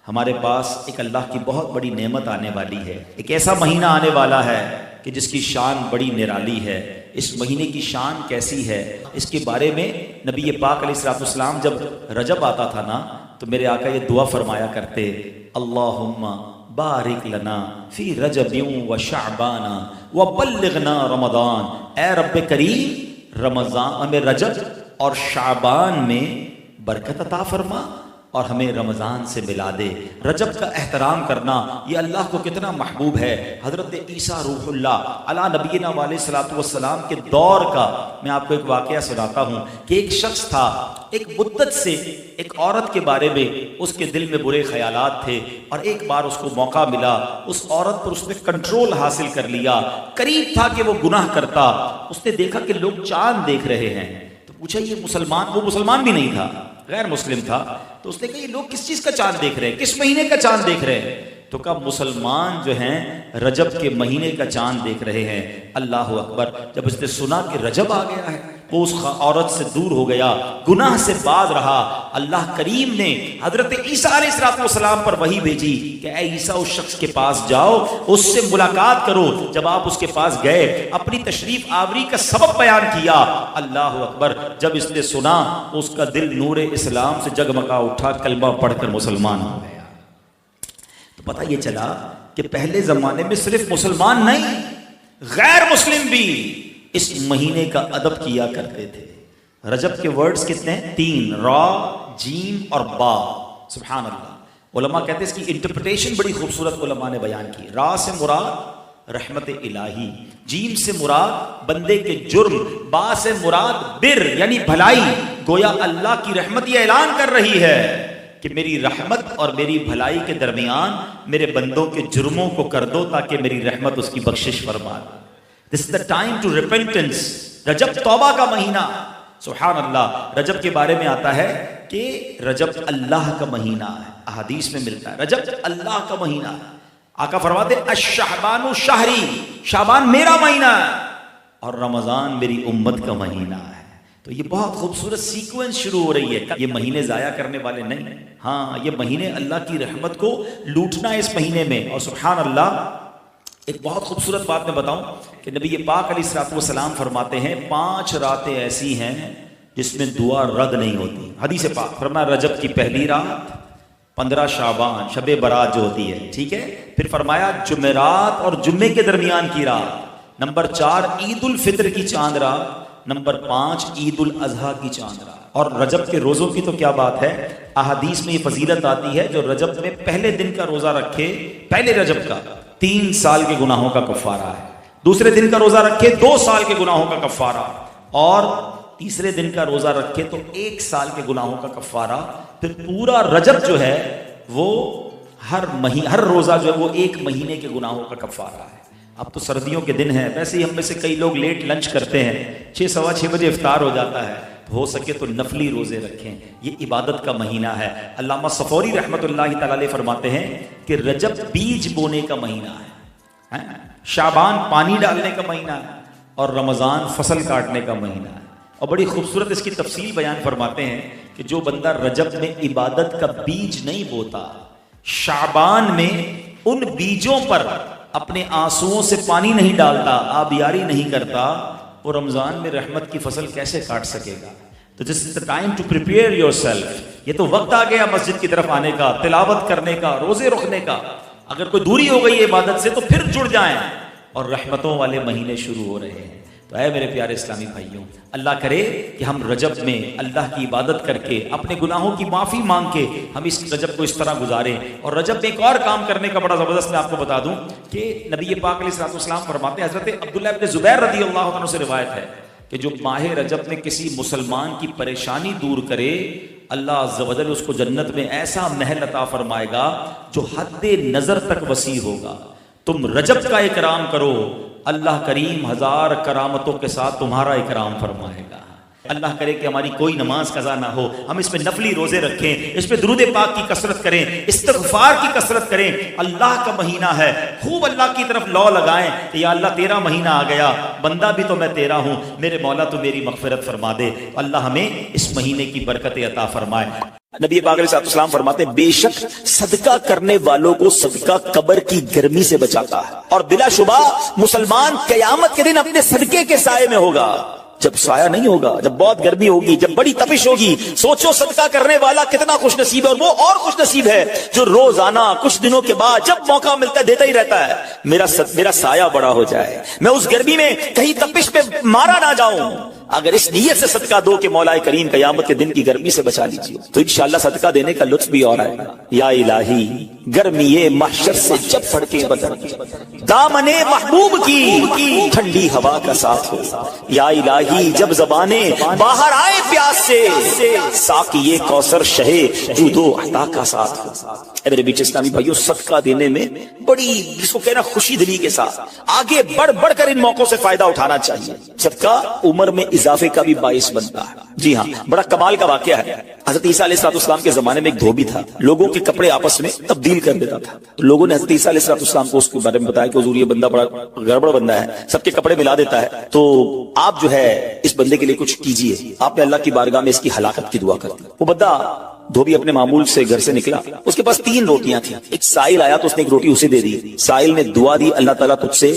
ہمارے پاس ایک اللہ کی بہت بڑی نعمت آنے والی ہے، ایک ایسا مہینہ آنے والا ہے کہ جس کی شان بڑی نرالی ہے۔ اس مہینے کی شان کیسی ہے، اس کے بارے میں نبی پاک علیہ الصلوۃ والسلام جب رجب آتا تھا نا تو میرے آقا یہ دعا فرمایا کرتے، اللہم بارک لنا فی رجب و شعبان و بلغنا رمضان، اے رب کریم رمضان ہمیں رجب اور شعبان میں برکت عطا فرما اور ہمیں رمضان سے ملا دے۔ رجب کا احترام کرنا یہ اللہ کو کتنا محبوب ہے۔ حضرت عیسیٰ روح اللہ علی نبینا علیہ الصلوۃ والسلام کے دور کا میں آپ کو ایک واقعہ سناتا ہوں کہ ایک شخص تھا، ایک مدت سے ایک عورت کے بارے میں اس کے دل میں برے خیالات تھے، اور ایک بار اس کو موقع ملا، اس عورت پر اس نے کنٹرول حاصل کر لیا۔ قریب تھا کہ وہ گناہ کرتا، اس نے دیکھا کہ لوگ چاند دیکھ رہے ہیں تو پوچھا یہ مسلمان، وہ مسلمان بھی نہیں تھا، غیر مسلم تھا، تو اس نے کہا یہ لوگ کس چیز کا چاند دیکھ رہے ہیں، کس مہینے کا چاند دیکھ رہے ہیں؟ تو کہا مسلمان جو ہیں رجب کے مہینے کا چاند دیکھ رہے ہیں۔ اللہ اکبر! جب اس نے سنا کہ رجب آ گیا ہے وہ اس عورت سے دور ہو گیا، گناہ سے باز رہا۔ اللہ کریم نے حضرت عیسیٰ علیہ السلام پر وحی بھیجی کہ اے عیسیٰ اس شخص کے پاس جاؤ، اس سے ملاقات کرو۔ جب آپ اس کے پاس گئے، اپنی تشریف آوری کا سبب بیان کیا۔ اللہ اکبر! جب اس نے سنا اس کا دل نور اسلام سے جگمگا اٹھا، کلمہ پڑھ کر مسلمان ہو گیا۔ تو پتہ یہ چلا کہ پہلے زمانے میں صرف مسلمان نہیں، غیر مسلم بھی اس مہینے کا ادب کیا کرتے تھے۔ رجب کے ورڈز کتنے ہیں؟ 3، را، جیم اور با۔ سبحان اللہ! علماء کہتے ہیں اس کی انٹرپریٹیشن بڑی خوبصورت علماء نے بیان کی۔ را سے مراد رحمت الہی، جیم سے مراد بندے کے جرم، با سے مراد بر یعنی بھلائی۔ گویا اللہ کی رحمت یہ اعلان کر رہی ہے کہ میری رحمت اور میری بھلائی کے درمیان میرے بندوں کے جرموں کو کر دو تاکہ میری رحمت اس کی بخشش فرما دے۔ This is the time to repentance۔ رجب توبہ کا مہینہ۔ سبحان اللہ! رجب کے بارے میں آتا ہے کہ رجب اللہ کا مہینہ ہے، احادیث میں ملتا ہے رجب اللہ کا مہینہ ہے۔ آقا فرماتے الشعبان شہری، شعبان میرا مہینہ ہے اور رمضان میری امت کا مہینہ ہے۔ تو یہ بہت خوبصورت سیکوینس شروع ہو رہی ہے۔ یہ مہینے ضائع کرنے والے نہیں، ہاں یہ مہینے اللہ کی رحمت کو لوٹنا ہے اس مہینے میں۔ اور سبحان اللہ! ایک بہت خوبصورت بات میں بتاؤں کہ نبی پاک علیہ الصلوۃ والسلام فرماتے ہیں 5 راتیں ایسی ہیں جس میں دعا رد نہیں ہوتی۔ حدیث پاک فرمایا رجب کی پہلی رات، 15 شعبان شب برات جو ہوتی ہے، ٹھیک ہے، پھر فرمایا جمعرات اور جمعے کے درمیان کی رات، نمبر 4 عید الفطر کی چاند رات، نمبر 5 عید الاضحیٰ کی چاند رات۔ اور رجب کے روزوں کی تو کیا بات ہے، احادیث میں یہ فضیلت آتی ہے جو رجب میں پہلے دن کا روزہ رکھے، پہلے رجب کا 3 سال کے گناہوں کا کفارہ ہے، دوسرے دن کا روزہ رکھے 2 سال کے گناہوں کا کفارہ، اور تیسرے دن کا روزہ رکھے تو 1 سال کے گناہوں کا کفارہ۔ پھر پورا رجب جو ہے وہ ہر روزہ جو ہے وہ 1 مہینے کے گناہوں کا کفارہ ہے۔ اب تو سردیوں کے دن ہیں، ویسے ہی ہم میں سے کئی لوگ لیٹ لنچ کرتے ہیں، 6 سوا 6 بجے افطار ہو جاتا ہے، ہو سکے تو نفلی روزے رکھیں، یہ عبادت کا مہینہ ہے۔ علامہ صفوری رحمۃ اللہ تعالی علیہ فرماتے ہیں کہ رجب بیج بونے کا مہینہ ہے، شعبان پانی ڈالنے کا مہینہ ہے، اور رمضان فصل کاٹنے کا مہینہ ہے۔ اور بڑی خوبصورت اس کی تفصیل بیان فرماتے ہیں کہ جو بندہ رجب میں عبادت کا بیج نہیں بوتا، شعبان میں ان بیجوں پر اپنے آنسوؤں سے پانی نہیں ڈالتا، آبیاری نہیں کرتا، وہ رمضان میں رحمت کی فصل کیسے کاٹ سکے گا؟ تو this is the time to prepare yourself. یہ تو وقت آ گیا مسجد کی طرف آنے کا، تلاوت کرنے کا، روزے رکھنے کا۔ اگر کوئی دوری ہو گئی ہے عبادت سے تو پھر جڑ جائیں، اور رحمتوں والے مہینے شروع ہو رہے ہیں۔ تو اے میرے پیارے اسلامی بھائیوں، اللہ کرے کہ ہم رجب میں اللہ کی عبادت کر کے، اپنے گناہوں کی معافی مانگ کے ہم اس رجب کو اس طرح گزاریں۔ اور رجب میں ایک اور کام کرنے کا بڑا زبردست میں آپ کو بتا دوں کہ نبی پاک علیہ الصلوۃ والسلام فرماتے ہیں، حضرت عبداللہ ابن زبیر رضی اللہ عنہ سے روایت ہے کہ جو ماہ رجب میں کسی مسلمان کی پریشانی دور کرے، اللہ عز و جل اس کو جنت میں ایسا محل عطا فرمائے گا جو حد نظر تک وسیع ہوگا۔ تم رجب کا اکرام کرو، اللہ کریم 1000 کرامتوں کے ساتھ تمہارا اکرام فرمائے گا۔ اللہ کرے کہ ہماری کوئی نماز قضا نہ ہو، ہم اس میں نفلی روزے رکھیں، اس پہ درود پاک کی کثرت کریں، استغفار کی کثرت کریں۔ اللہ کا مہینہ ہے، خوب اللہ کی طرف لو لگائیں کہ یا اللہ تیرا مہینہ آ گیا، بندہ بھی تو میں تیرا ہوں، میرے مولا تو میری مغفرت فرما دے۔ اللہ ہمیں اس مہینے کی برکت عطا فرمائے۔ نبی پاک علیہ السلام فرماتے ہیں بے شک صدقہ کرنے والوں کو صدقہ قبر کی گرمی سے بچاتا ہے، اور بلا شبہ مسلمان قیامت کے دن اپنے صدقے کے سائے میں ہوگا۔ جب سایہ نہیں ہوگا، جب بہت گرمی ہوگی، جب بڑی تپش ہوگی، سوچو صدقہ کرنے والا کتنا خوش نصیب ہے، اور وہ اور خوش نصیب ہے جو روزانہ کچھ دنوں کے بعد جب موقع ملتا ہے دیتا ہی رہتا ہے، میرا سایہ بڑا ہو جائے، میں اس گرمی میں کہیں تپش پہ مارا نہ جاؤں۔ اگر اس نیت سے صدقہ دو کہ مولا کریم قیامت کے دن کی گرمی سے بچا لیجیے تو انشاءاللہ صدقہ دینے کا لطف بھی اور آئے گا۔ یا الہی گرمی محشر سے جب پھڑکے بدن دامن محبوب کی ٹھنڈی ہوا کا ساتھ ہو، یا الہی جب زبانیں باہر آئے پیاس سے ساقی کوثر شہے جود و عطا کا ساتھ ہو۔ اے میرے بیچ اسلامی بھائیوں، صدقہ دینے میں بڑی جس کو کہنا خوشی دلی کے ساتھ آگے بڑھ بڑھ کر ان موقعوں سے فائدہ اٹھانا چاہیے۔ صدقہ عمر میں اضافے کا بھی باعث بنتا ہے۔ جی ہاں، بڑا کمال کا واقعہ ہے۔ حضرت عیسیٰ علیہ السلام کے زمانے میں ایک دھوبی تھا، لوگوں کے کپڑے آپس میں تبدیل کر دیتا تھا۔ لوگوں نے حضرت عیسیٰ علیہ السلام کو اس کے بارے میں بتایا کہ حضور یہ بندہ بڑا گڑبڑ بندہ ہے، سب کے کپڑے ملا دیتا ہے، تو آپ جو ہے اس بندے کے لیے کچھ کیجئے۔ آپ نے اللہ کی بارگاہ میں اس کی ہلاکت کی دعا کر دی۔ وہ بندہ دھوبی اپنے معمول سے گھر سے نکلا، اس کے پاس 3 روٹیاں تھیں۔ ایک سائل آیا تو اس نے ایک روٹی اسے دے دی۔ سائل نے دعا دی، اللہ تعالیٰ تجھ سے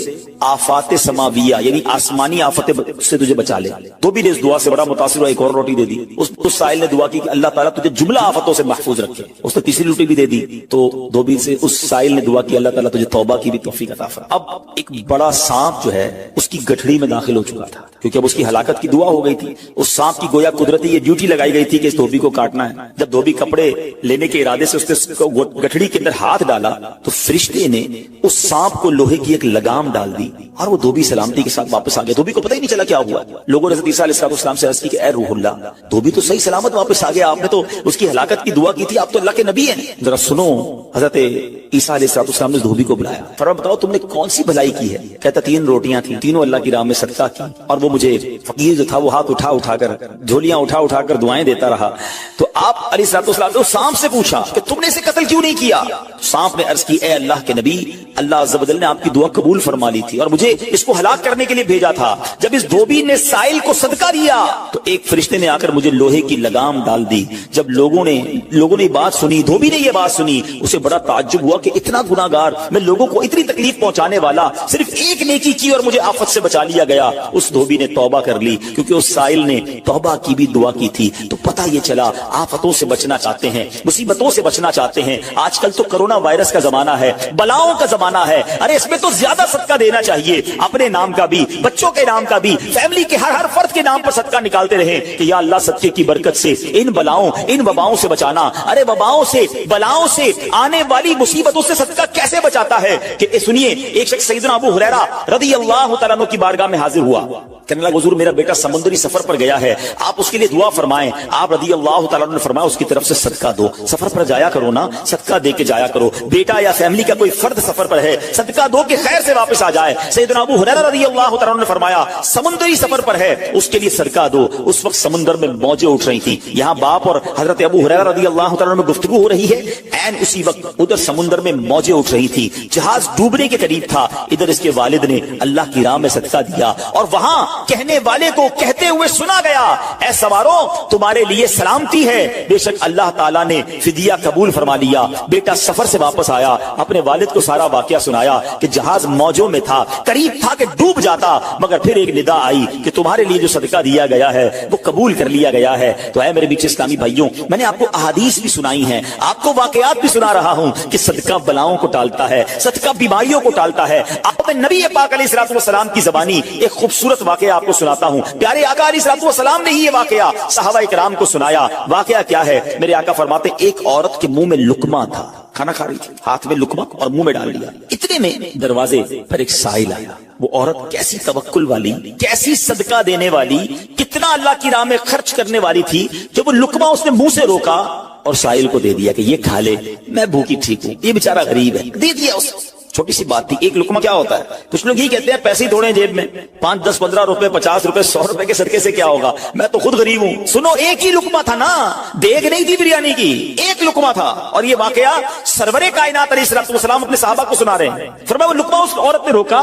آفات سماویہ یعنی آسمانی آفتیں سے تجھے بچا لے۔ دھوبی نے اس دعا سے بڑا متاثر ہوا، ایک اور روٹی دے دی۔ اس سائل نے دعا کی کہ اللہ تعالیٰ تجھے جملہ آفتوں سے محفوظ رکھے۔ اس نے تیسری روٹی بھی دے دی تو دھوبی سے اس سائل نے دعا کی اللہ تعالیٰ تجھے توبہ کی بھی توفیق عطا فرما۔ اب ایک بڑا سانپ جو ہے اس کی گٹھڑی میں داخل ہو چکا تھا، کیونکہ اب اس کی ہلاکت کی دعا ہو گئی تھی۔ اس سانپ کی گویا قدرتی یہ ڈیوٹی لگائی گئی تھی کہ اس دھوبی کو کاٹنا ہے۔ جب دھوبی کپڑے لینے کے ارادے سے اس نے گٹھڑی کے اندر ہاتھ ڈالا تو فرشتے نے اس سانپ کو لوہے کی ایک لگام ڈال دی اور وہ دھوبی سلامتی کے ساتھ واپس آ گیا۔ دھوبی کو پتہ ہی نہیں چلا کیا ہوا۔ لوگوں نے حضرت عیسیٰ علیہ السلام سے عرض کی کہ اے روح اللہ، دھوبی تو صحیح سلامت واپس آ گیا، آپ نے تو اس کی ہلاکت کی دعا کی تھی، آپ تو اللہ کے نبی ہیں، ذرا سنو۔ حضرت عیسیٰ علیہ السلام نے دھوبی کو بلایا، فرمایا بتاؤ تم نے کون سی بھلائی کی ہے؟ کہتا 3 روٹیاں تھیں، تینوں اللہ کی راہ میں صدقہ کی، اور وہ مجھے فقیر جو تھا وہ ہاتھ اٹھا کر جھولیاں اٹھا کر دعائیں دیتا رہا۔ تو آپ علیہ السلام نے سانپ سے پوچھا کہ تم نے اسے قتل کیوں نہیں کیا؟ سانپ نے عرض کی اے اللہ کے نبی، اللہ عز و جل نے آپ کی دعا قبول فرما لی تھی اور مجھے اس کو ہلاک کرنے کے لیے بھیجا تھا۔ جب اس دھوبی نے سائل کو صدقہ دیا تو ایک فرشتے نے آ کر مجھے لوہے کی لگام ڈال دی۔ جب لوگوں نے بات سنی، دھوبی نے یہ بات سنی، اسے بڑا تعجب ہوا کہ اتنا گناہگار، میں لوگوں کو اتنی تکلیف پہنچانے والا، صرف ایک نیکی کی اور مجھے آفت سے بچا لیا گیا۔ اس دھوبی نے توبہ کر لی، کیونکہ اس سائل نے توبہ کی بھی دعا کی تھی۔ تو پتہ یہ چلا آفتوں سے بچنا چاہتے ہیں، مصیبتوں سے بچنا چاہتے ہیں۔ آج کل تو کرونا وائرس کا زمانہ ہے، بلاؤں کا زمانہ ہے، ارے اس میں تو زیادہ صدقہ دینا چاہیے، اپنے نام کا بھی، بچوں کے نام کا بھی، فیملی کے ہر فرد کے نام پر صدقہ نکالتے رہیں کہ یا اللہ صدقے کی برکت سے ان بلاؤں ان وباؤں سے بچانا۔ ارے وباؤں سے، بلاؤں سے، آنے والی مصیبتوں سے صدقہ کیسے بچاتا ہے کہ سنیے، ایک شخص سیدنا ابو ہریرہ رضی اللہ تعالیٰ عنہ کی بارگاہ میں حاضر ہوا، کہنے لگا حضور میرا بیٹا سمندری سفر پر گیا ہے، آپ اس کے لیے دعا فرمائیں۔ آپ رضی اللہ تعالیٰ عنہ نے فرمایا اس کی طرف سے صدقہ دو، سفر پر جایا کرو نا، صدقہ دے کے جایا کرو، بیٹا یا فیملی کا کوئی فرد سفر پر ہے، صدقہ دو کہ خیر سے واپس آ جائے۔ سیدنا ابو ہریرہ رضی اللہ تعالیٰ عنہ نے فرمایا سمندری سفر پر ہے اس کے لیے صدقہ دو۔ اس وقت سمندر میں موجیں اٹھ رہی تھی، یہاں باپ اور حضرت ابو ہریرہ رضی اللہ تعالیٰ عنہ میں گفتگو ہو رہی ہے، عین اسی وقت ادھر سمندر میں موجیں اٹھ رہی تھی، جہاز ڈوبنے کے قریب تھا، ادھر اس کے والد نے اللہ کی راہ میں صدقہ دیا، اور وہاں کہنے والے کو کہتے ہوئے سنا گیا اے سواروں تمہارے لیے سلامتی ہے، بے شک اللہ تعالیٰ نے فدیہ قبول فرما لیا۔ بیٹا سفر سے واپس آیا، اپنے والد کو سارا واقعہ سنایا کہ جہاز موجوں میں تھا، قریب تھا کہ ڈوب جاتا، مگر پھر ایک ندا آئی کہ تمہارے لیے جو صدقہ دیا گیا ہے وہ قبول کر لیا گیا ہے۔ تو اے میرے بیچ اسلامی بھائیوں، میں نے آپ کو احادیث بھی سنائی ہیں، آپ کو واقعات بھی سنا رہا ہوں کہ صدقہ بلاؤں کو ٹالتا ہے، صدقہ بیماریوں کو ٹالتا ہے۔ آپ میں نبی پاک علیہ الصلوۃ والسلام کی زبانی ایک خوبصورت واقعہ آپ کو سناتا ہوں۔ پیارے آقا علیہ الصلوۃ والسلام نے ہی یہ واقعہ صحابہ کرام کو سنایا۔ واقعہ کیا ہے؟ میرے آقا فرماتے ایک عورت کے منہ میں لقمہ تھا، کھانا کھا رہی تھی، ہاتھ میں لقمہ اور منہ میں ڈال لیا، اتنے میں دروازے پر ایک سائل آیا۔ وہ عورت کیسی توکل والی، کیسی صدقہ دینے والی، کتنا اللہ کی راہ میں خرچ کرنے والی تھی کہ وہ لقمہ اس نے منہ سے روکا اور سائل کو دے دیا کہ یہ کھا لے، میں بھوکی ٹھیک ہوں، یہ بیچارہ غریب ہے، دے دیا اس۔ چھوٹی سی بات تھی، ایک لقمہ کیا ہوتا ہے؟ کچھ لوگ ہی کہتے ہیں پیسے ہی تھوڑے ہیں جیب میں، 5 10 15 روپے 50 روپے 100 روپے کے صدقے سے کیا ہوگا، میں تو خود غریب ہوں۔ سنو ایک ہی لقمہ تھا نا، دیگ نہیں تھی بریانی کی، ایک لقمہ تھا، اور یہ واقعہ سرور کائنات علیہ السلام اپنے صحابہ کو سنا رہے ہیں۔ فرمایا وہ لقمہ اس عورت نے روکا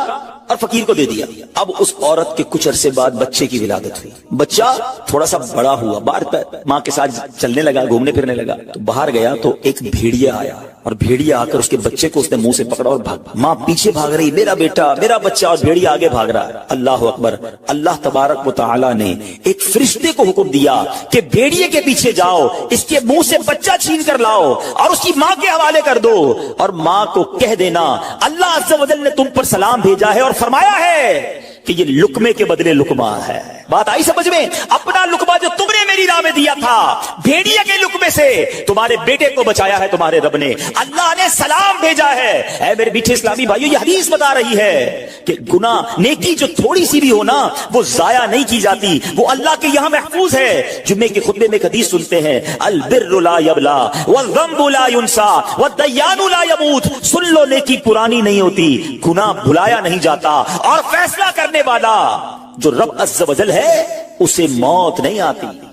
اور فقیر کو دے دیا. اب اس عورت کے کچھ عرصے بعد بچے کی ولادت ہوئی. بچہ تھوڑا سا بڑا ہوا, باہر ماں کے ساتھ چلنے لگا, گھومنے پھرنے لگا. تو باہر گیا تو ایک بھیڑیا آیا, اور بھیڑیا آ کر اس کے بچے کو اس نے منہ سے پکڑا اور بھاگ. ماں پیچھے بھاگ رہی, میرا بیٹا میرا بچہ, اور بھیڑیا آگے بھاگ رہا ہے. اللہ اکبر. اللہ تبارک و تعالی نے ایک فرشتے کو حکم دیا کہ بھیڑیے کے پیچھے جاؤ, اس کے منہ سے بچہ چھین کر لاؤ اور اس کی ماں کے حوالے کر دو, اور ماں کو کہہ دینا اللہ عز و جل نے تم پر سلام بھیجا ہے اور فرمایا ہے کہ یہ لقمے کے بدلے لقمہ ہے. بات آئی سمجھ میں؟ اپنا لقمہ جو تم نے میری راہ میں دیا تھا, بھیڑیا کے لقمے سے تمہارے بیٹے کو بچایا ہے تمہارے رب نے. اللہ نے سلام بھیجا ہے. اے میرے میٹھے اسلامی بھائیو, یہ حدیث بتا رہی ہے کہ گناہ نیکی جو تھوڑی سی بھی ہو نا, وہ ضائع نہیں کی جاتی, وہ اللہ کے یہاں محفوظ ہے. جمعے کے خطبے میں ایک حدیث سنتے ہیں, البر لا یبلا والذنب لا ینسا والدیان لا یموت. سن لو, نیکی پرانی نہیں ہوتی, گناہ بھلایا نہیں جاتا, اور فیصلہ کرنے والا جو رب عز و جل ہے اسے موت نہیں آتی ہے.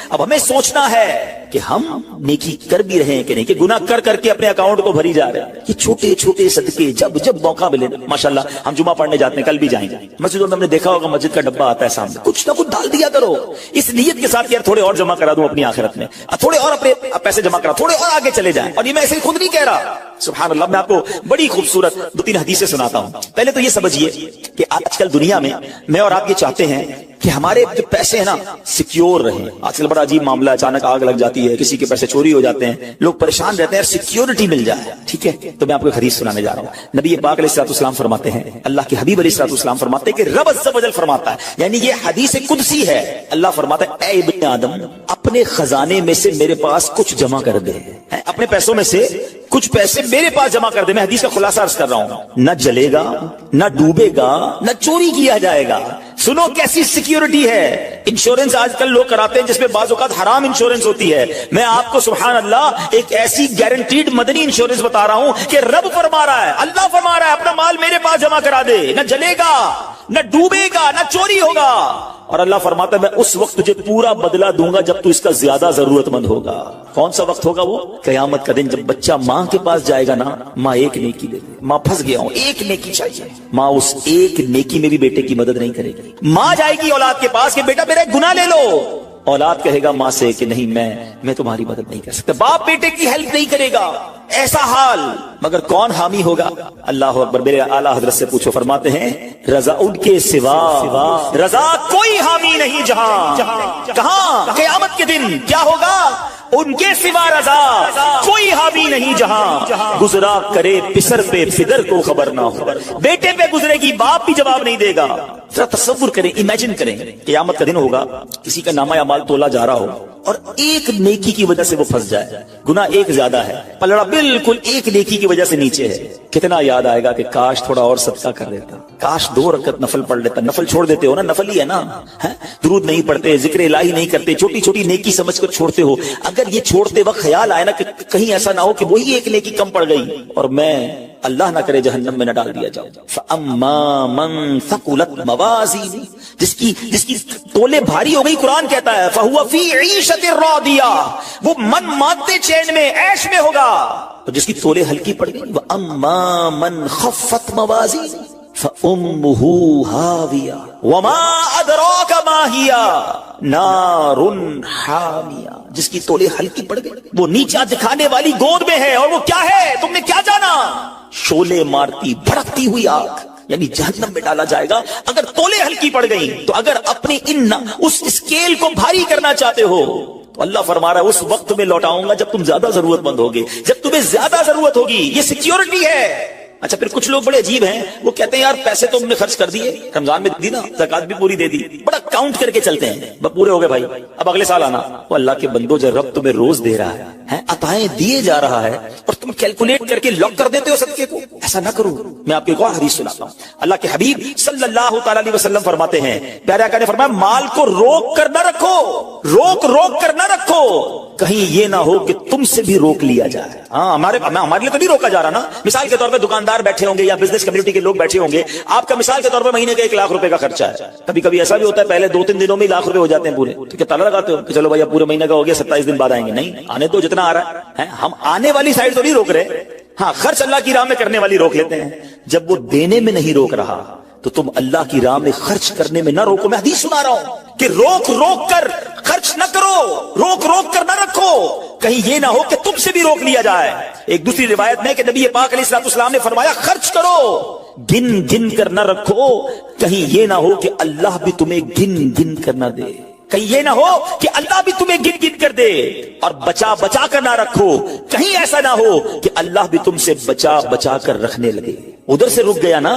اب ہمیں سوچنا ہے کہ ہم نیکی کر بھی رہے ہیں کہ نہیں, کہ گناہ کر کر کے اپنے اکاؤنٹ کو بھری جا رہے ہیں. یہ چھوٹے چھوٹے صدقے جب موقع ملے, ماشاءاللہ ہم جمعہ پڑھنے جاتے ہیں, کل بھی جائیں گے. مسجدوں میں ہم نے دیکھا ہوگا مسجد کا ڈبہ آتا ہے سامنے, کچھ نہ کچھ ڈال دیا کرو اس نیت کے ساتھ کہ یار تھوڑے اور جمع کرا دوں اپنی آخرت میں, تھوڑے اور اپنے پیسے جمع کرا, تھوڑے اور آگے چلے جائیں. اور یہ میں ایسے ہی خود نہیں کہہ رہا, سبحان اللہ. میں آپ کو بڑی خوبصورت 2-3 حدیثیں سناتا ہوں. پہلے تو یہ سمجھیے کہ آج کل دنیا میں اور آپ یہ چاہتے ہیں کہ ہمارے جو پیسے ہیں نا سیکیور رہیں. آج کل بڑا عجیب معاملہ ہے, اچانک آگ لگ جاتی ہے, کسی کے پیسے چوری ہو جاتے ہیں, لوگ پریشان رہتے ہیں, سیکیورٹی مل جائے. ٹھیک ہے, تو میں آپ کو ایک حدیث سنانے جا رہا ہوں. نبی پاک علیہ الصلوۃ والسلام فرماتے ہیں, اللہ کے حبیب علیہ الصلوۃ والسلام فرماتے ہیں کہ رب عز و جل فرماتا ہے, یعنی یہ حدیث قدسی ہے. اللہ فرماتا ہے, اے ابن آدم, اپنے خزانے میں سے میرے پاس کچھ جمع کر دے. اپنے پیسوں میں سے کچھ پیسے میرے پاس جمع کر دے. میں حدیث کا خلاصہ عرض کر رہا ہوں. نہ جلے گا, نہ ڈوبے گا, نہ چوری کیا جائے گا. سنو کیسی سیکیورٹی ہے. انشورنس آج کل لوگ کراتے ہیں جس میں بعض اوقات حرام انشورنس ہوتی ہے. میں آپ کو سبحان اللہ ایک ایسی گارنٹیڈ مدنی انشورنس بتا رہا ہوں کہ رب فرما رہا ہے, اللہ فرما رہا ہے, اپنا مال میرے پاس جمع کرا دے. نہ جلے گا, نہ ڈوبے گا, نہ چوری ہوگا. اور اللہ فرماتا ہے میں اس وقت تجھے پورا بدلہ دوں گا جب تو اس کا زیادہ ضرورت مند ہوگا. کون سا وقت ہوگا وہ؟ قیامت کا دن, جب بچہ ماں کے پاس جائے گا نا, ماں ایک نیکی دے دے, ماں پھنس گیا ہوں, ایک نیکی چاہیے. ماں اس ایک نیکی میں بھی بیٹے کی مدد نہیں کرے گی. ماں جائے گی اولاد کے پاس کہ بیٹا میرا گناہ لے لو, اولاد کہے گا ماں سے کہ نہیں میں تمہاری مدد نہیں کر سکتا. باپ بیٹے کی ہیلپ نہیں کرے گا. ایسا حال, مگر کون حامی ہوگا؟ اللہ اکبر. میرے اعلیٰ حضرت سے پوچھو, فرماتے ہیں رضا ان کے سوا رضا کوئی حامی نہیں جہاں. کہاں؟ قیامت کے دن کیا ہوگا؟ ان کے سوا رضا کوئی حامی نہیں جہاں. گزرا کرے پسر پہ پدر کو خبر نہ ہو. بیٹے پہ گزرے گی, باپ بھی جواب نہیں دے گا. ذرا تصور کریں, امیجن کریں, قیامت کا دن ہوگا, کسی کا نامہ اعمال تولا جا رہا ہو اور ایک نیکی کی وجہ سے وہ پھنس جائے. گناہ ایک زیادہ ہے, پلڑا بالکل ایک نیکی کی وجہ سے نیچے ہے. کتنا یاد آئے گا کہ کاش تھوڑا اور صدقہ کر دیتا, کاش 2 رکعت نفل پڑھ لیتا. نفل چھوڑ دیتے ہو نا, نفل ہی ہے نا, درود نہیں پڑھتے, ذکر الہی نہیں کرتے, چھوٹی چھوٹی نیکی سمجھ کر چھوڑتے ہو. اگر یہ چھوڑتے وقت خیال آئے نا کہ کہیں ایسا نہ ہو کہ وہی ایک نیکی کم پڑ گئی اور میں اللہ نہ کرے جہنم میں نہ ڈال دیا جاؤ. فَأَمَّا مَن ثَقُلَتْ مَوَازِينُهُ, جس کی تولے بھاری ہو گئی, قرآن کہتا ہے فَهُوَ فِي عِيشَةٍ رَاضِيَةٍ, وہ من مانتے چین میں, عیش میں ہوگا. اور جس کی تولے ہلکی پڑ گئی, وَأَمَّا مَن خَفَّتْ مَوَازِينُهُ فَأُمُّهُ هَاوِيَةٌ وَمَا أَدْرَاكَ مَا هِيَ نَارٌ حَامِيَةٌ, جس کی تولے ہلکی پڑ گئی, وہ نیچا دکھانے والی گود میں ہے. اور وہ کیا ہے تم نے کیا جانا؟ شولے مارتی بھڑکتی ہوئی آگ, یعنی جہنم میں ڈالا جائے گا اگر تولے ہلکی پڑ گئی. تو اگر اپنی اس اسکیل کو بھاری کرنا چاہتے ہو تو اللہ فرما رہا ہے اس وقت میں لوٹاؤں گا جب تم زیادہ ضرورت مند ہوگے, جب تمہیں زیادہ ضرورت ہوگی. یہ سیکیورٹی ہے. اچھا پھر کچھ لوگ بڑے عجیب ہیں, وہ کہتے ہیں یار پیسے تو ہم نے خرچ کر دیے, رمضان میں دی نا, زکات بھی پوری دے دی, بڑا کاؤنٹ کر کے چلتے ہیں, بس پورے ہو گئے بھائی, اب اگلے سال آنا. وہ اللہ کے بندو, جو رب تمہیں روز دے رہا ہے, عطائیں دیے جا رہا ہے, اور تم کیلکولیٹ کر کے لاک کر دیتے ہو صدقے کو. ایسا نہ کرو. میں آپ کو ایک اور حدیث سناتا ہوں. اللہ کے حبیب صلی اللہ تعالی علیہ وسلم فرماتے ہیں, پیارے آقا نے فرمایا مال کو روک کر نہ رکھو, روک کر نہ رکھو, کہیں یہ نہ ہو کہ تم سے بھی روک لیا جائے. ہاں ہمارے لیے تو نہیں روکا جا رہا نا. مثال کے طور پہ دکاندار بیٹھے ہوں گے یا بزنس کمیونٹی کے لوگ بیٹھے ہوں گے, آپ کا مثال کے طور پہ مہینے کا 1 لاکھ روپے کا خرچہ ہے. کبھی کبھی ایسا بھی ہوتا ہے پہلے 2-3 دنوں میں 1 لاکھ روپے ہو جاتے ہیں پورے, تو کیا تالا لگاتے ہو کہ چلو بھائی پورے مہینے کا ہو گیا, 27 دن بعد آئیں گے؟ نہیں, آنے تو جتنا آ رہا ہے. ہم آنے والی سائڈ تو نہیں روک رہے, ہاں خرچ اللہ کی راہ میں کرنے والی روک لیتے ہیں. جب وہ دینے میں نہیں روک رہا تو تم اللہ کی راہ میں خرچ کرنے میں نہ روکو. میں حدیث سنا رہا ہوں کہ روک روک کر خرچ نہ کرو, روک روک کر نہ رکھو, کہیں یہ نہ ہو کہ تم سے بھی روک لیا جائے. ایک دوسری روایت میں کہ نبی پاک علیہ الصلوۃ والسلام نے فرمایا خرچ کرو, گن گن کر نہ رکھو, کہیں یہ نہ ہو کہ اللہ بھی تمہیں گن گن کر نہ دے, کہیں یہ نہ ہو کہ اللہ بھی تمہیں گن گن کر دے. اور بچا بچا کر نہ رکھو, کہیں ایسا نہ ہو کہ اللہ بھی تم سے بچا بچا کر رکھنے لگے. ادھر سے رک گیا نا,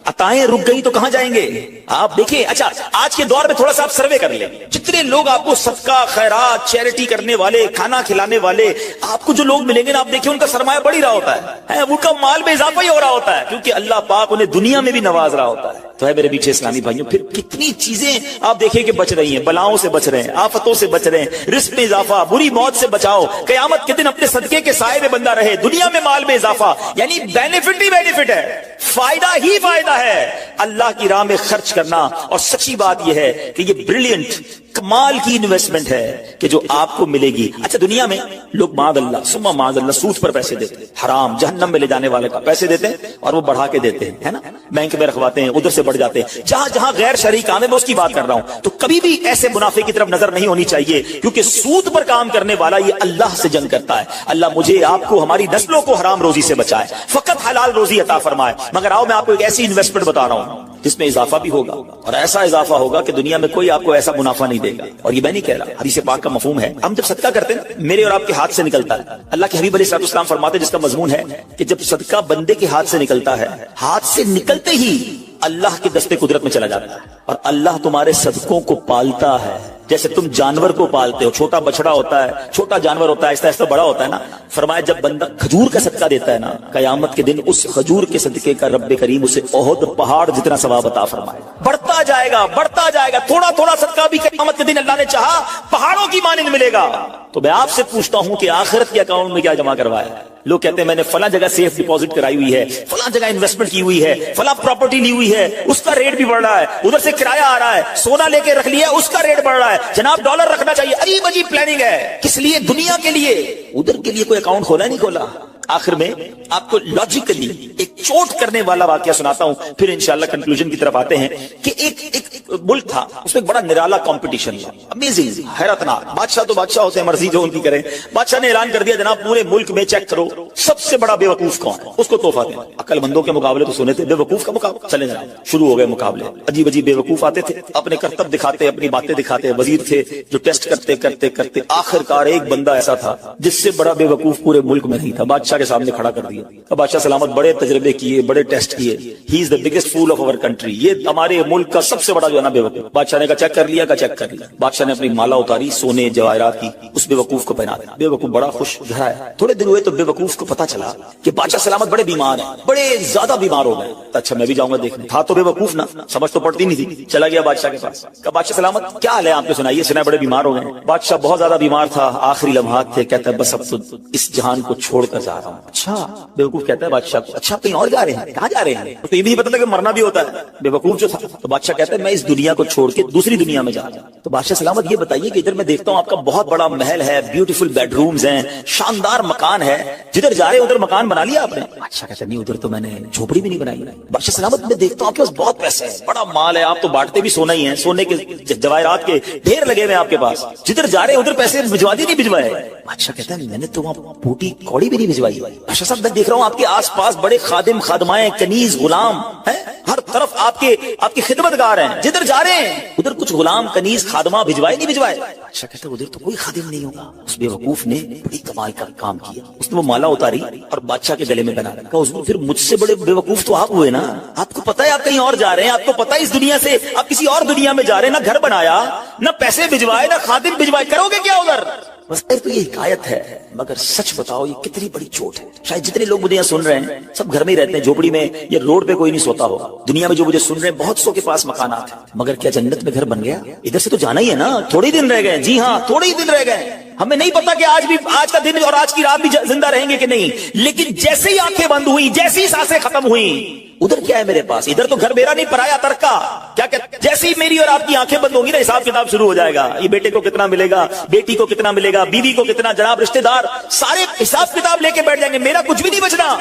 عطائیں رک گئی تو کہاں جائیں گے آپ دیکھیں. اچھا آج کے دور میں تھوڑا سا آپ سروے کر لیں, جتنے لوگ آپ کو صدقہ خیرات چیریٹی کرنے والے, کھانا کھلانے والے, آپ کو جو لوگ ملیں گے نا, آپ دیکھیں ان کا سرمایہ بڑھ ہی رہا ہوتا ہے, ان کا مال میں اضافہ ہی ہو رہا ہوتا ہے, کیونکہ اللہ پاک انہیں دنیا میں بھی نواز رہا ہوتا ہے. تو ہے میرے میٹھے اسلامی بھائیوں, پھر کتنی چیزیں آپ دیکھیں کہ بچ رہی ہیں, بلاؤں سے بچ رہے ہیں, آفتوں سے بچ رہے ہیں, رزق میں اضافہ, بری موت سے بچاؤ, قیامت کے دن اپنے صدقے کے سائے میں بندہ رہے, دنیا میں مال میں اضافہ, یعنی بینیفٹ ہی بینیفٹ ہے, فائدہ ہی فائدہ ہے اللہ کی راہ میں خرچ کرنا. اور سچی بات یہ ہے کہ یہ بریلینٹ کمال کی انویسٹمنٹ ہے کہ جو آپ کو ملے گی. اچھا دنیا میں لوگ معاذ اللہ ثم معاذ اللہ سود پر پیسے دیتے ہیں, حرام جہنم میں لے جانے والے کا پیسے دیتے ہیں, اور وہ بڑھا کے دیتے ہیں, ہے نا, بینک میں رکھواتے ہیں, ادھر سے بڑھ جاتے ہیں. جہاں جہاں غیر شرعی کام ہے میں اس کی بات کر رہا ہوں, تو کبھی بھی ایسے منافع کی طرف نظر نہیں ہونی چاہیے, کیونکہ سود پر کام کرنے والا یہ اللہ سے جنگ کرتا ہے. اللہ مجھے آپ کو ہماری نسلوں کو حرام روزی سے بچائے, فقط حلال روزی عطا فرمائے. مگر آؤ میں آپ کو ایک ایسی انویسٹمنٹ بتا رہا ہوں جس میں اضافہ بھی ہوگا, اور ایسا اضافہ ہوگا کہ دنیا میں کوئی آپ کو ایسا منافع نہیں دے گا. اور یہ میں نہیں کہہ رہا, حدیث پاک کا مفہوم ہے. ہم جب صدقہ کرتے ہیں میرے اور آپ کے ہاتھ سے نکلتا ہے, اللہ کے حبیب علیہ الصلوۃ والسلام فرماتے ہیں جس کا مضمون ہے کہ جب صدقہ بندے کے ہاتھ سے نکلتا ہے, ہاتھ سے نکلتے ہی اللہ کے دستے قدرت میں چلا جاتا ہے, اور اللہ تمہارے صدقوں کو پالتا ہے جیسے تم جانور کو پالتے ہو. چھوٹا بچڑا ہوتا ہے, چھوٹا جانور ہوتا ہے, آہستہ آہستہ بڑا ہوتا ہے نا. فرمایا جب بندہ کھجور کا صدقہ دیتا ہے نا, قیامت کے دن اس کھجور کے صدقے کا رب کریم اسے احد پہاڑ جتنا ثواب عطا فرمائے. بڑھتا جائے گا بڑھتا جائے گا, تھوڑا تھوڑا صدقہ بھی قیامت کے دن اللہ نے چاہا پہاڑوں کی مانند ملے گا. تو میں آپ سے پوچھتا ہوں کہ آخرت کے اکاؤنٹ میں کیا جمع کروایا ہے؟ لوگ کہتے ہیں میں نے فلاں جگہ سیف ڈپازٹ کرائی ہوئی ہے, فلاں جگہ انویسٹمنٹ کی ہوئی ہے, فلاں پراپرٹی لی ہوئی ہے, اس کا ریٹ بھی بڑھ رہا ہے, ادھر سے کرایہ آ رہا ہے, سونا لے کے رکھ لیا اس کا ریٹ بڑھ رہا ہے, جناب ڈالر رکھنا چاہیے. عجیب عجیب پلاننگ ہے, کس لیے؟ دنیا کے لیے. ادھر کے لیے کوئی اکاؤنٹ کھولا نہیں کھولا. آخر میں آپ کو لاجیکلی ایک چوٹ کرنے والا واقعہ سناتا ہوں, پھر انشاءاللہ کنکلوژن کی طرف آتے ہیں. کہ ایک ملک تھا, اس میں ایک بڑا نرالا کمپٹیشن تھا, امیزنگ, حیرتناک. بادشاہ تو بادشاہ ہوتے ہیں, مرضی جو ان کی کریں. بادشاہ نے اعلان کر دیا جناب پورے ملک میں چیک کرو سب سے بڑا بے وقوف کون ہے, اس کو تحفہ دیں. عقل مندوں کے مقابلے تو سنے تھے, بے وقوف کا مقابلہ. چلے جناب شروع ہو گئے مقابلے. عجیب عجیب بے وقوف آتے تھے, اپنے کرتب دکھاتے, اپنی باتیں دکھاتے. وزیر تھے جو ٹیسٹ کرتے کرتے کرتے آخر کار ایک بندہ ایسا تھا جس سے بڑا بے وقوف پورے ملک میں نہیں تھا, بادشاہ کے سامنے کھڑا کر دیا. بادشاہ سلامت بڑے تجربے کیے, بڑے ٹیسٹ کیے. He is the biggest fool of our country, یہ ہمارے ملک کا سب سے بڑا جو ہے نا بے وقوف. بادشاہ نے کہا چیک کر لیا, کا چیک کر لیا. بادشاہ نے اپنی مالا اتاری سونے جواہرات کی, اس بے وقوف کو پہنا دیا. بے وقوف بڑا خوش گھر آیا. تھوڑے دن ہوئے تو بے وقوف کو پتا چلا کہ بادشاہ سلامت بڑے بیمار ہیں, بڑے زیادہ بیمار ہو گئے. اچھا میں بھی جاؤں گا دیکھنے. تھا تو بے وقوف نا, سمجھ تو پڑتی نہیں تھی. چلا گیا بادشاہ کے پاس, کہا بادشاہ سلامت کیا حال ہے آپ کے, سنائیے. سنا بڑے بیمار ہو گئے. بادشاہ بہت زیادہ بیمار تھا, آخری لمحات تھے, کہتا ہے بس اب تو اس جہان کو چھوڑ کر جا رہا ہوں. اچھا بے وقوف کہتا ہے بادشاہ کو, اچھا کہیں اور جا رہے ہیں, کہاں جا رہے ہیں؟ تو یہ بھی پتا تھا کہ مرنا بھی ہوتا ہے, بے وقوف جو تھا. تو بادشاہ کہتا ہے میں اس دنیا کو چھوڑ کے دوسری دنیا میں جا رہا ہوں. تو بادشاہ سلامت یہ بتائیے کہ ادھر میں دیکھتا ہوں آپ کا بہت بڑا محل ہے, بیوٹیفل بیڈ رومز ہیں, شاندار مکان ہے, جدھر جا رہے ادھر مکان بنا لیا آپ نے؟ اچھا کہتا نہیں ادھر تو میں نے جھوپڑی بھی نہیں بنائی. بادشاہ سلامت میں دیکھتا ہوں آپ کے پاس بہت پیسے ہیں, بڑا مال ہے, آپ تو بانٹتے بھی سونا ہی ہیں, سونے کے جواہرات کے ڈھیر لگے ہوئے آپ کے پاس, جدھر جا رہے ادھر پیسے بھجوا دی نہیں بھجوائے؟ اچھا کہتا ہے میں نے تو وہاں پوٹی کوڑی بھی نہیں بھجوائی. بادشاہ صاحب میں دیکھ رہا ہوں آپ کے آس پاس بڑے خادم خادمائیں, کنیز غلام ہیں, ہر طرف آپ کی خدمت گار ہیں, جدھر جا رہے ہیں ادھر کچھ غلام کنیز خادمہ بھجوائے نہیں بھجوائے؟ اچھا کہتا ہے ادھر تو کوئی خادم نہیں ہوگا. اس بے وقوف نے بڑی کمال کا کام کیا, اس نے وہ مالا اتاری اور بادشاہ کے گلے میں بنا رکھا. اس نے پھر مجھ سے بڑے بے وقوف تو آپ ہوئے نا, آپ کو پتا ہے آپ کہیں اور جا رہے ہیں, آپ کو پتا ہے اس دنیا سے آپ کسی اور دنیا میں جا رہے ہیں, نہ گھر بنایا, نہ پیسے بھجوائے, نہ خادم بھجوائے, کرو گے کیا ادھر؟ بس تو یہ حکایت ہے, مگر سچ بتاؤ یہ کتنی بڑی چوٹ ہے. شاید جتنے لوگ مجھے یہاں سن رہے ہیں سب گھر میں ہی رہتے ہیں, جھوپڑی میں یا روڈ پہ کوئی نہیں سوتا ہوگا. دنیا میں جو مجھے سن رہے ہیں بہت سو کے پاس مکانات ہیں, مگر کیا جنت میں گھر بن گیا؟ ادھر سے تو جانا ہی ہے نا, تھوڑے دن رہ گئے. جی ہاں تھوڑے ہی دن رہ گئے. ہمیں نہیں پتا کہ آج کا دن اور آج کی رات بھی زندہ رہیں گے کہ نہیں, لیکن جیسے ہی آنکھیں بند ہوئی, جیسی سانسیں ختم ہوئی, ادھر کیا ہے میرے پاس؟ ادھر تو گھر میرا نہیں پرایا ترکا. کیا جیسے ہی میری اور آپ کی آنکھیں بند ہوں گی نا, حساب کتاب شروع ہو جائے گا. یہ بیٹے کو کتنا ملے گا, بیٹی کو کتنا ملے گا, بیوی کو کتنا, جناب رشتہ دار سارے حساب کتاب لے کے بیٹھ جائیں گے. میرا کچھ بھی نہیں بچنا.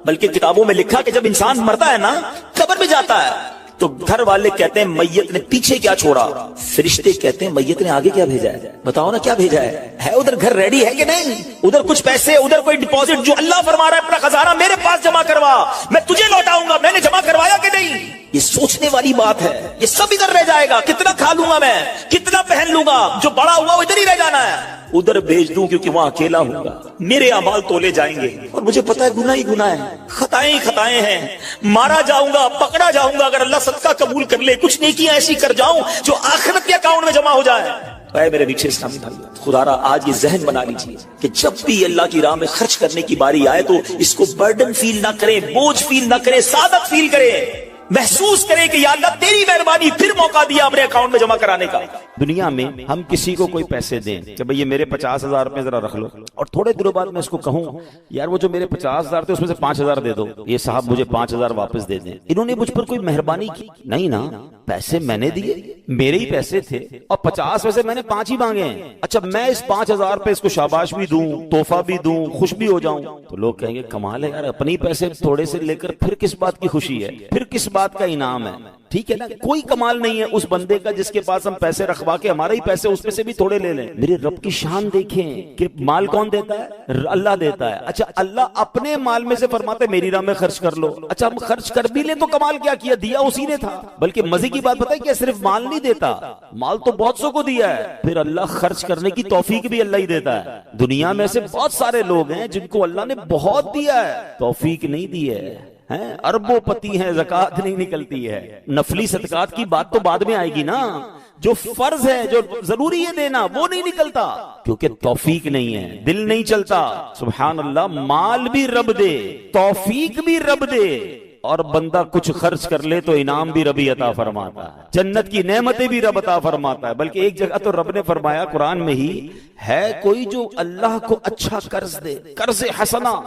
بلکہ کتابوں میں لکھا کہ جب انسان مرتا ہے نا, قبر میں جاتا ہے, تو گھر والے کہتے ہیں میت نے پیچھے کیا چھوڑا؟ فرشتے کہتے ہیں میت نے آگے کیا بھیجا ہے؟ بتاؤ نا کیا بھیجا ہے ادھر گھر ریڈی ہے کہ نہیں؟ ادھر کچھ پیسے، ادھر کوئی ڈپوزٹ جو اللہ فرما رہا ہے اپنا خزانہ میرے پاس جمع کروا، میں تجھے لوٹاؤں گا، میں نے جمع کروایا کہ نہیں؟ یہ سوچنے والی بات ہے. یہ سب ادھر رہ جائے گا، کتنا کھا لوں گا میں، کتنا پہن لوں گا، جو بڑا ہوا وہ ادھر ہی رہ جانا ہے. ادھر بھیج دوں کیونکہ وہاں اکیلا ہوں گا، میرے اعمال تولے جائیں گے اور مجھے پتا ہے گناہ ہی گناہ ہے، خطائیں ہی خطائیں ہیں. مارا جاؤں گا، پکڑا جاؤں گا، اگر اللہ صدقہ قبول کر لے، کچھ نیکیاں ایسی کر جاؤں جو آخرت کے اکاؤنٹ میں جمع ہو جائے. اے میرے میٹھے اسلامی بھائی، خدا را آج یہ ذہن بنا لیجیے کہ جب بھی اللہ کی راہ میں خرچ کرنے کی باری آئے تو اس کو برڈن فیل نہ کریں، بوجھ فیل نہ کریں، سعادت فیل کریں، محسوس کریں کہ یا اللہ تیری مہربانی، پھر موقع دیا اپنے اکاؤنٹ میں جمع کرانے کا. دنیا میں ہم کسی کو کوئی پیسے دیں کہ بھئی یہ میرے 50,000 روپے ذرا رکھ لو، اور تھوڑے دنوں بعد میں اس کو کہوں یار وہ جو میرے 50,000 تھے اس میں سے 5,000 دے دو، یہ صاحب مجھے 5,000 واپس دے دیں. انہوں نے مجھ پر کوئی مہربانی کی نہیں نا، پیسے میں نے دیے، میرے ہی پیسے تھے، اور 50 میں سے میں نے 5 ہی مانگے ہیں. اچھا میں اس 5,000 پہ اس کو شاباش بھی دوں، تحفہ بھی دوں، خوش بھی ہو جاؤں، تو لوگ کہیں گے کمال ہے یار، اپنی پیسے تھوڑے سے لے کر پھر کس بات کی خوشی ہے، پھر کس بات کا انعام ہے. ٹھیک ہے نا، کوئی کمال نہیں ہے اس بندے کا جس کے پاس ہم پیسے رکھوا کے ہمارے ہی پیسے اس میں سے بھی تھوڑے لے لیں. میرے رب کی شان دیکھیں کہ مال کون دیتا ہے؟ اللہ دیتا ہے. اچھا اللہ اپنے مال میں سے فرماتا ہے میری راہ میں خرچ کر لو. اچھا ہم خرچ کر بھی لیں تو کمال کیا کیا، دیا اسی نے تھا. بلکہ مزے کی بات پتہ ہے کہ صرف مال نہیں دیتا، مال تو بہت سو کو دیا ہے، پھر اللہ خرچ کرنے کی توفیق بھی اللہ ہی دیتا ہے. دنیا میں سے بہت سارے لوگ ہیں جن کو اللہ نے بہت دیا ہے، توفیق نہیں دی ہے، اربوں پتی ہیں، زکات نہیں نکلتی ہے. نفلی صدقات کی بات تو بعد میں آئے گی نا، جو فرض ہے جو ضروری ہے دینا وہ نہیں نکلتا کیونکہ توفیق نہیں ہے، دل نہیں چلتا. سبحان اللہ، مال بھی رب دے، توفیق بھی رب دے، اور بندہ کچھ خرچ کر لے تو انعام بھی ربی عطا فرماتا ہے، جنت کی نعمتیں بھی رب عطا فرماتا ہے. بلکہ ایک جگہ تو رب نے فرمایا قرآن میں ہی، ہے کوئی جو اللہ کو اچھا قرض دے، قرض حسنہ.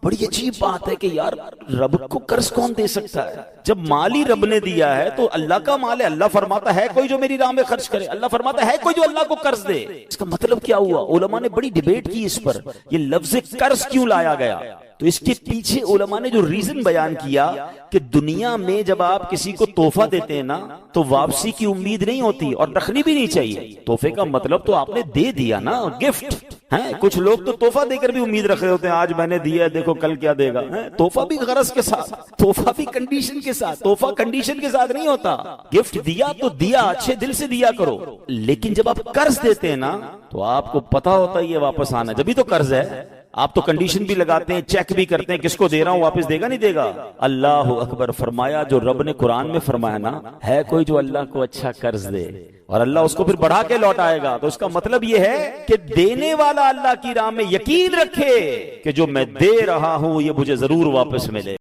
بڑی عجیب بات ہے کہ یار رب کو قرض کون دے سکتا ہے؟ جب مال ہی رب نے دیا ہے تو اللہ کا مال ہے. اللہ فرماتا ہے کوئی جو میری راہ میں خرچ کرے، اللہ فرماتا ہے کوئی جو اللہ کو قرض دے. اس کا مطلب کیا ہوا؟ علماء نے بڑی ڈیبیٹ کی اس پر، یہ لفظ قرض کیوں لایا گیا. تو اس کے پیچھے علماء نے جو ریزن بیان کیا کہ دنیا میں جب آپ کسی کو تحفہ دیتے ہیں نا تو واپسی کی امید نہیں ہوتی اور رکھنی بھی نہیں چاہیے. تحفے کا مطلب تو آپ نے دے دیا نا، گفٹ ہے. کچھ لوگ تو تحفہ دے کر بھی امید رکھ رہے ہوتے ہیں، آج میں نے دیا ہے دیکھو کل کیا دے گا. تحفہ بھی غرض کے ساتھ، تحفہ بھی کنڈیشن کے ساتھ. تحفہ کنڈیشن کے ساتھ نہیں ہوتا. گفٹ دیا تو دیا، اچھے دل سے دیا کرو. لیکن جب آپ قرض دیتے ہیں نا تو آپ کو پتا ہوتا ہے یہ واپس آنا، جبھی تو قرض ہے. آپ تو کنڈیشن بھی لگاتے ہیں، چیک بھی کرتے ہیں کس کو دے رہا ہوں، واپس دے گا نہیں دے گا. اللہ اکبر. فرمایا جو رب نے قرآن میں فرمایا نا، ہے کوئی جو اللہ کو اچھا قرض دے اور اللہ اس کو پھر بڑھا کے لوٹائے گا. تو اس کا مطلب یہ ہے کہ دینے والا اللہ کی راہ میں یقین رکھے کہ جو میں دے رہا ہوں یہ مجھے ضرور واپس ملے.